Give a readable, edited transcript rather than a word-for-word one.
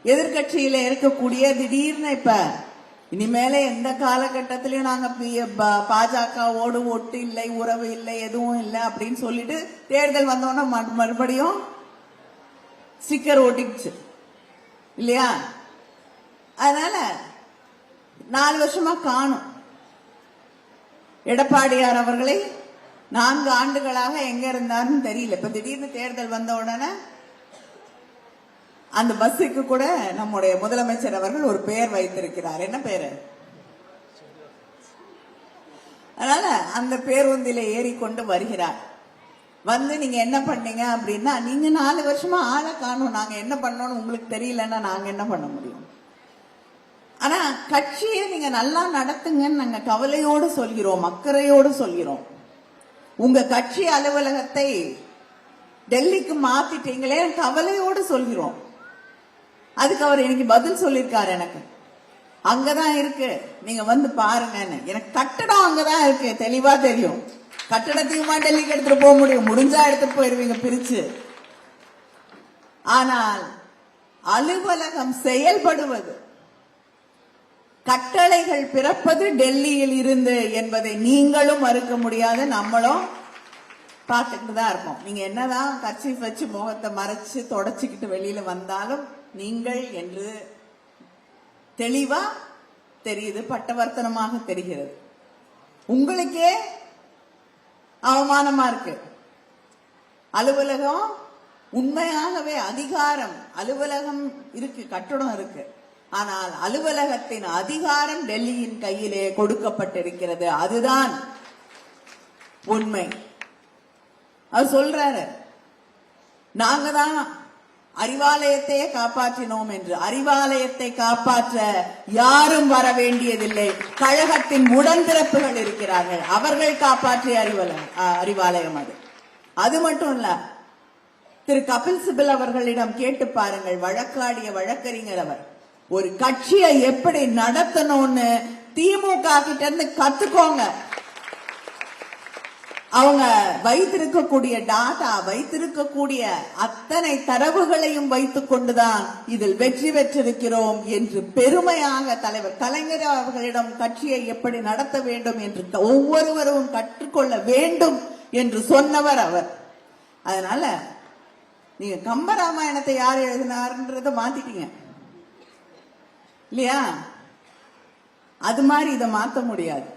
எதிர்கட்சியில இருக்கக்கூடிய திடீர்னு இப்ப இனிமேல எந்த காலகட்டத்திலயும் நாங்க பாஜகவோடு ஒட்டு இல்லை, உறவு இல்லை, எதுவும் இல்லை அப்படின்னு சொல்லிட்டு தேர்தல் வந்தோன்னா மறுபடியும் ஸ்டிக்கர் ஓட்டிச்சு இல்லையா? அதனால 4 வருஷமா காணும். எடப்பாடியார் அவர்களை 4 ஆண்டுகளாக எங்க இருந்தாருன்னு தெரியல. இப்ப திடீர்னு தேர்தல் வந்த உடனே அந்த பஸ்ஸுக்கு கூட நம்முடைய முதலமைச்சர் அவர்கள் ஒரு பெயர் வைத்திருக்கிறார். என்ன பேரு? அதனால அந்த பேருந்தில ஏறிக்கொண்டு வருகிறார். வந்து நீங்க என்ன பண்ணீங்க அப்படின்னா, நீங்க 4 வருஷமா ஆளை காணும், நாங்க என்ன பண்ணோம்னு உங்களுக்கு தெரியலன்னா நாங்க என்ன பண்ண முடியும்? ஆனா கட்சியை நீங்க நல்லா நடத்துங்கன்னு நாங்க கவலையோடு சொல்கிறோம், அக்கறையோடு சொல்கிறோம். உங்க கட்சி அலுவலகத்தை டெல்லிக்கு மாத்திட்டீங்களே, கவலையோடு சொல்கிறோம். அதுக்கு அவர் இன்னைக்கு பதில் சொல்லியிருக்காரு. எனக்கு அங்கதான் இருக்கு, நீங்க வந்து பாருங்கன்னு. எனக்கு கட்டடம் அங்கதான் இருக்கு, தெளிவா தெரியும். கட்டடத்தையுமா டெல்லிக்கு எடுத்துட்டு போக முடியும்? முடிஞ்சா எடுத்துட்டு போயிருவீங்க பிரிச்சு. ஆனால் அலுவலகம் செயல்படுவது, கட்டளைகள் பிறப்பது டெல்லியில் இருந்து என்பதை நீங்களும் மறுக்க முடியாது, நம்மளும் பார்த்துட்டு தான் இருக்கோம். நீங்க என்னதான் கர்ச்சீஃப் வச்சு முகத்தை மறைச்சு தொடச்சிக்கிட்டு வெளியில வந்தாலும் நீங்கள் என்று தெளிவா தெரியுது, பட்டவர்த்தனமாக தெரிகிறது. உங்களுக்கே அவமானமா இருக்கு. அலுவலகம் உண்மையாகவே அதிகாரம், அலுவலகம் இருக்கு, கட்டடம் இருக்கு, ஆனால் அலுவலகத்தின் அதிகாரம் டெல்லியின் கையிலே கொடுக்கப்பட்டிருக்கிறது. அதுதான் உண்மை. அவர் சொல்றாரு, நாங்க தான் அறிவாலயத்தையே காப்பாற்றினோம் என்று. அறிவாலயத்தை காப்பாற்ற யாரும் வர வேண்டியதில்லை, கழகத்தின் உடன்பிறப்புகள் இருக்கிறார்கள், அவர்கள் காப்பாற்றிய அறிவாலயம் அது. அது மட்டும் இல்ல, திரு கபில் சிபல் அவர்களிடம் கேட்டு பாருங்கள், வழக்காடிய வழக்கறிஞர் அவர். ஒரு கட்சியை எப்படி நடத்தணும்னு திமுக கிட்ட இருந்து கத்துக்கோங்க. அவங்க வைத்திருக்கக்கூடிய டாட்டா, வைத்திருக்கக்கூடிய அத்தனை தரவுகளையும் வைத்துக் கொண்டுதான் இதில் வெற்றி பெற்றிருக்கிறோம் என்று பெருமையாக தலைவர் கலைஞர் அவர்களிடம் கட்சியை எப்படி நடத்த வேண்டும் என்று ஒவ்வொருவரும் கற்றுக்கொள்ள வேண்டும் என்று சொன்னவர் அவர். அதனால நீங்க கம்பராமாயணத்தை யார் எழுதினார்ன்றத மாத்திட்டீங்க இல்லையா? அது மாதிரி இதை மாத்த முடியாது.